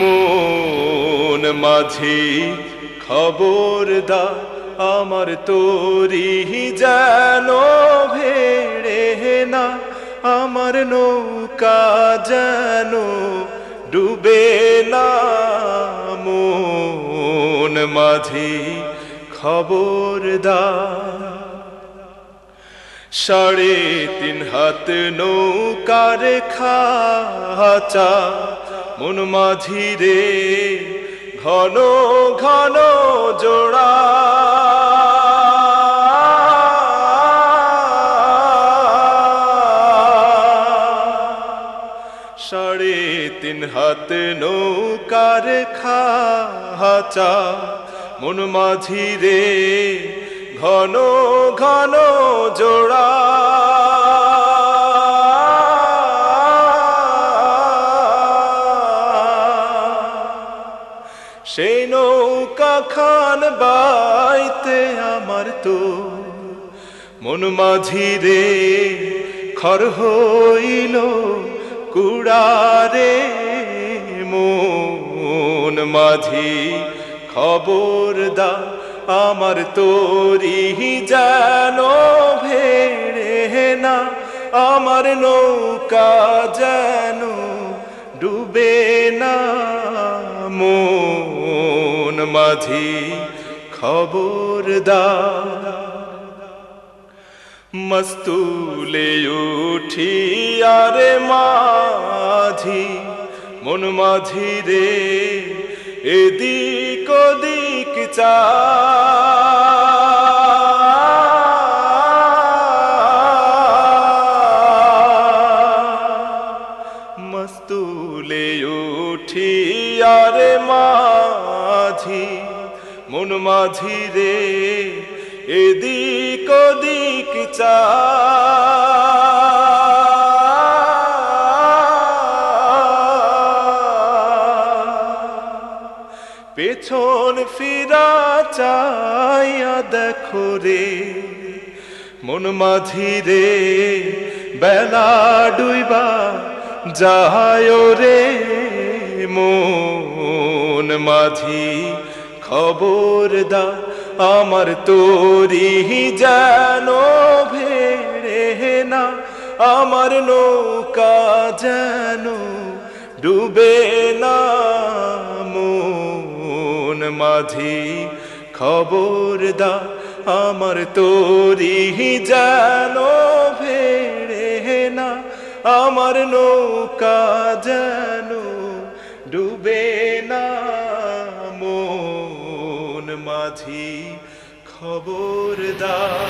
মন মাঝি খবরদার, আমার তোরি যেন ভেড়ে না, আমার নৌকা যেন ডুবে না। মন মাঝি খবরদার, 3.5 হাত নৌকার খাঁচা, মন মাঝি রে ঘন ঘন জোড়া। 3.5 হাত নৌকার খাঁচা, মন মাঝি রে ঘন ঘন জোড়া। সেই নৌকা খান বাইতে আমার তো মন মাঝি রে খর হইল কুড়ারে। মন মাঝি খবরদার, আমার তোরি যেন ভেড়ে না, আমার নৌকা যেন ডুবে না। মন মাঝি খবরদার, মস্তুলে উঠি আরে মাঝি, মন মাঝি রে এদিক ওদিক চা। মস্তুলে উঠি আরে মাঝি, মন মাঝি রে এদিক ওদিক চা। পেছন ফিরা চাইয়া দেখো রে মন মাঝি রে, বেলা ডুইবা যায় রে। মন মাঝি খবরদার, আমার তোরি যেন ভেড়ে না, আমার নৌকা যেন ডুবে না। মন মাঝি খবরদার, আমার তোরি যেন ভেড়ে না, আমার নৌকা যেন ডুবে না। মন মাঝি খবরদার।